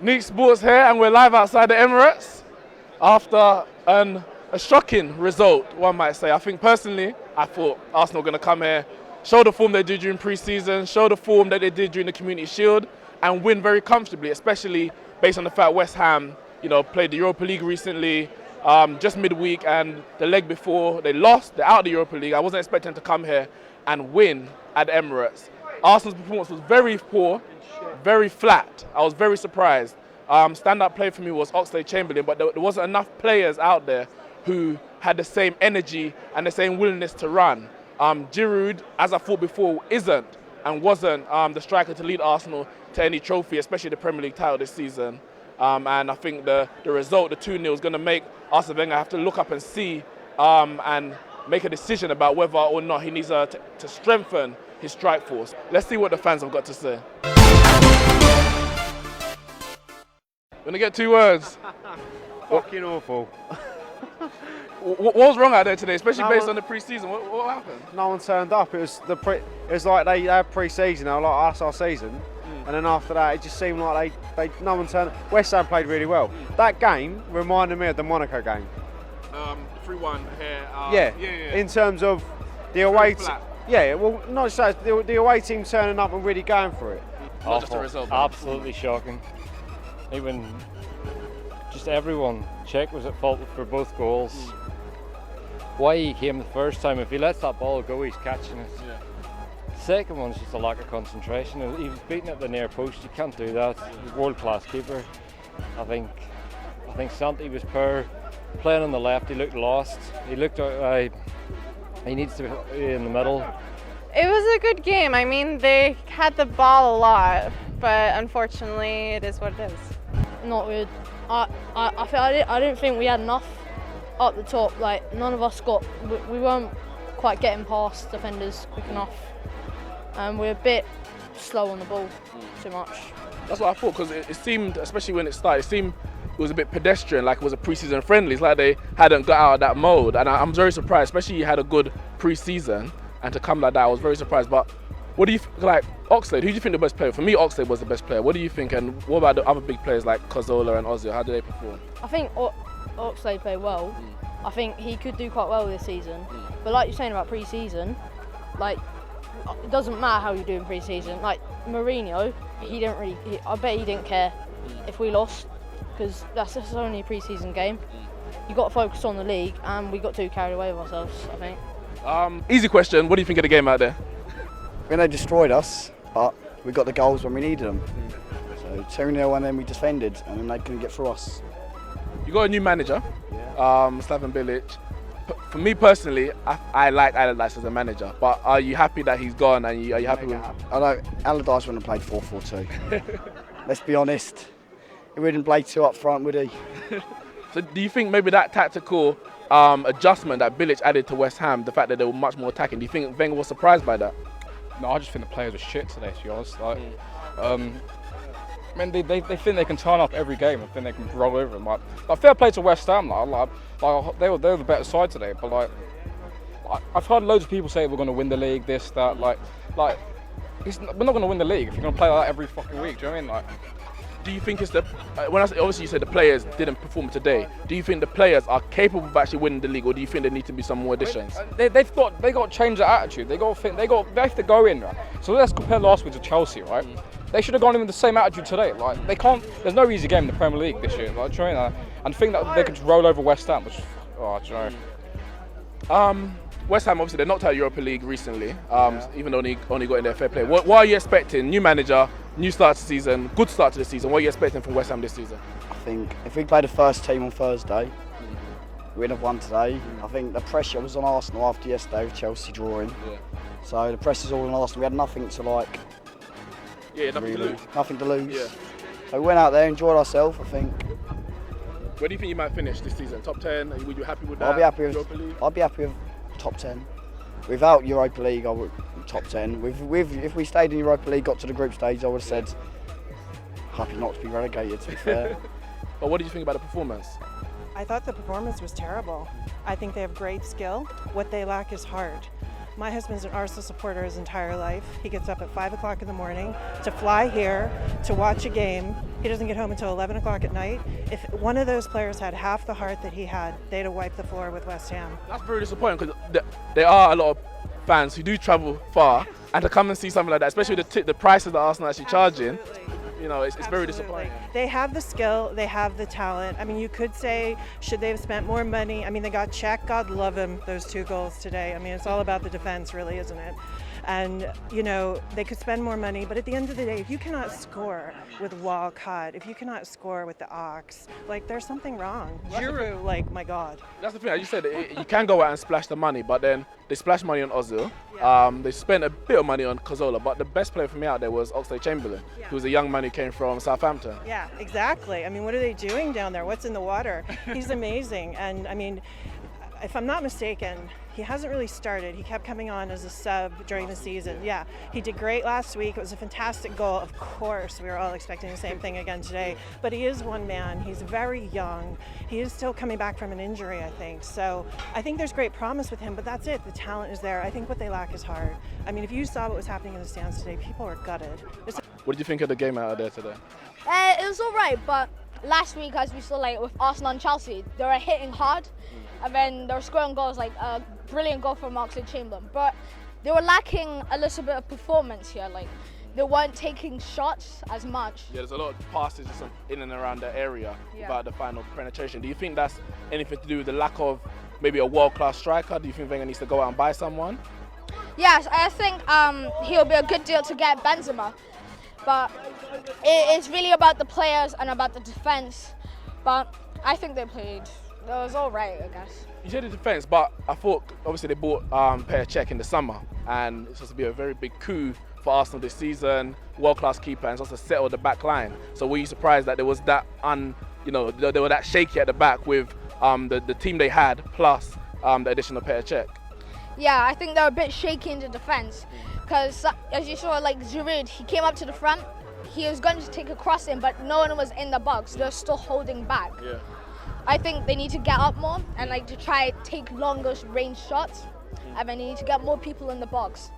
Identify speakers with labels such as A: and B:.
A: Neeks Sports here, and we're live outside the Emirates after a shocking result, one might say. I think personally, I thought Arsenal were going to come here, show the form they did during pre-season, show the form that they did during the Community Shield, and win very comfortably, especially based on the fact West Ham, played the Europa League recently, just midweek, and the leg before they lost, they're out of the Europa League. I wasn't expecting them to come here and win at the Emirates. Arsenal's performance was very poor, very flat. I was very surprised. Stand-up play for me was Oxlade-Chamberlain, but there wasn't enough players out there who had the same energy and the same willingness to run. Giroud, as I thought before, isn't and wasn't the striker to lead Arsenal to any trophy, especially the Premier League title this season. And I think the result, the 2-0, is going to make Arsene Wenger have to look up and see and make a decision about whether or not he needs to strengthen his strike force. Let's see what the fans have got to say. Gonna get 2 words.
B: Fucking awful.
A: What was wrong out there today, especially based on the pre-season? What happened?
B: No one turned up. It was like they had pre-season. They were like, that's our season. And then after that, it just seemed like no one turned up. West Ham played really well. That game reminded me of the Monaco game.
A: 3-1 here.
B: Yeah. In terms of the away team. Yeah, well, not just that, the away team turning up and really going for it.
A: Not just a result.
C: Absolutely shocking. Even just everyone. Czech was at fault for both goals. Why he came the first time, if he lets that ball go, he's catching it.
A: Yeah.
C: Second one's just a lack of concentration. He was beating at the near post. You can't do that. He's a world-class keeper. I think Santi was poor. Playing on the left, he looked lost. He looked he needs to be in the middle.
D: It was a good game. I mean, they had the ball a lot, but unfortunately, it is what it is.
E: Not good. I didn't think we had enough up the top. Like, none of us we weren't quite getting past defenders quick enough. And we're a bit slow on the ball, too much.
A: That's what I thought, because it seemed, especially when it started, it was a bit pedestrian, like it was a pre-season friendly. It's like they hadn't got out of that mode, and I'm very surprised, especially you had a good pre-season, and to come like that, I was very surprised. But what do you like Oxlade? Who do you think the best player? For me, Oxlade was the best player. What do you think? And what about the other big players like Cazorla and Ozil? How did they perform?
E: I think Oxlade played well. I think he could do quite well this season. But like you're saying about pre-season, like it doesn't matter how you do in pre-season. Like Mourinho, I bet he didn't care if we lost, because that's only a pre-season game. You got to focus on the league, and we got too carried away with ourselves, I think.
A: Easy question. What do you think of the game out there?
F: When they destroyed us, but we got the goals when we needed them. So 2-0, and then we defended, and then they couldn't get through us.
A: You got a new manager, Slaven Bilic. For me personally, I like Allardyce as a manager, but are you happy that he's gone, and are you happy with him?
F: I know Allardyce wouldn't have played 4-4-2. Let's be honest. He wouldn't play 2 up front, would he?
A: So do you think maybe that tactical adjustment that Bilic added to West Ham, the fact that they were much more attacking, do you think Wenger was surprised by that?
G: No, I just think the players were shit today, to be honest. Like, I mean, they think they can turn up every game and think they can roll over them. Like fair play to West Ham. Like they were the better side today. But like I've heard loads of people say we're going to win the league, this, that. Like we're not going to win the league if you're going to play like that every fucking week. Do you know what I mean? Like,
A: do you think it's when I say, obviously you said the players didn't perform today, do you think the players are capable of actually winning the league, or do you think there need to be some more additions?
G: They got to change their attitude. They have to go in, right? So let's compare last week to Chelsea, right? They should have gone in with the same attitude today. Like they can't. There's no easy game in the Premier League this year. Like, do you know what I mean? And think that they could just roll over West Ham, which, do you know?
A: West Ham, obviously, they knocked out Europa League recently, even though they only got in their fair play. What are you expecting? New manager, new start to the season, good start to the season. What are you expecting from West Ham this season?
F: I think if we play the first team on Thursday, we'd have won today. I think the pressure was on Arsenal after yesterday with Chelsea drawing. So the pressure's all on Arsenal. We had nothing to nothing to lose.
A: Yeah.
F: So we went out there, enjoyed ourselves, I think.
A: Where do you think you might finish this season? Top 10? Would you happy with that?
F: I'll be happy with top 10. Without Europa League, I would top 10. If we stayed in Europa League, got to the group stage, I would have said happy not to be relegated, to be fair.
A: But what did you think about the performance?
H: I thought the performance was terrible. I think they have great skill. What they lack is heart. My husband's an Arsenal supporter his entire life. He gets up at 5 o'clock in the morning to fly here, to watch a game, He doesn't get home until 11 o'clock at night. If one of those players had half the heart that he had, they'd have wiped the floor with West Ham.
A: That's very disappointing because there are a lot of fans who do travel far, and to come and see something like that, especially the prices that Arsenal are actually charging, you know, it's very disappointing.
H: They have the skill, they have the talent. I mean, you could say, should they have spent more money? I mean, they got Czech, God love him, those 2 goals today. I mean, it's all about the defense, really, isn't it? And, you know, they could spend more money, but at the end of the day, if you cannot score with Walcott, if you cannot score with the Ox, like, there's something wrong. Giroud, like, my God.
A: That's the thing, as you said, you can go out and splash the money, but then they splashed money on Ozil. They spent a bit of money on Cazorla, but the best player for me out there was Oxlade-Chamberlain, who was a young man who came from Southampton.
H: Yeah, exactly. I mean, what are they doing down there? What's in the water? He's amazing. And, I mean, if I'm not mistaken, he hasn't really started. He kept coming on as a sub during the season. Yeah, he did great last week. It was a fantastic goal. Of course, we were all expecting the same thing again today. But he is one man. He's very young. He is still coming back from an injury, I think. So I think there's great promise with him, but that's it. The talent is there. I think what they lack is heart. I mean, if you saw what was happening in the stands today, people were gutted.
A: What did you think of the game out there today?
I: It was all right, but last week, as we saw, like with Arsenal and Chelsea, they were hitting hard, and then they were scoring goals, like a brilliant goal from Oxlade-Chamberlain. But they were lacking a little bit of performance here. Like they weren't taking shots as much.
A: Yeah, there's a lot of passes just in and around the area without the final penetration. Do you think that's anything to do with the lack of maybe a world-class striker? Do you think Wenger needs to go out and buy someone?
I: Yes, I think he'll be a good deal to get Benzema. But it's really about the players and about the defense. But I think they played. It was all right, I guess.
A: You said the defense, but I thought obviously they bought Petr Cech in the summer, and it's supposed to be a very big coup for Arsenal this season. World-class keeper, and it's supposed to settle the back line. So were you surprised that there was that they were that shaky at the back with the team they had plus the addition of Petr Cech?
I: Yeah, I think they were a bit shaky in the defense. Because as you saw, like Giroud, he came up to the front. He was going to take a cross in, but no one was in the box. They're still holding back.
A: Yeah.
I: I think they need to get up more and like to try take longer range shots, and they need to get more people in the box.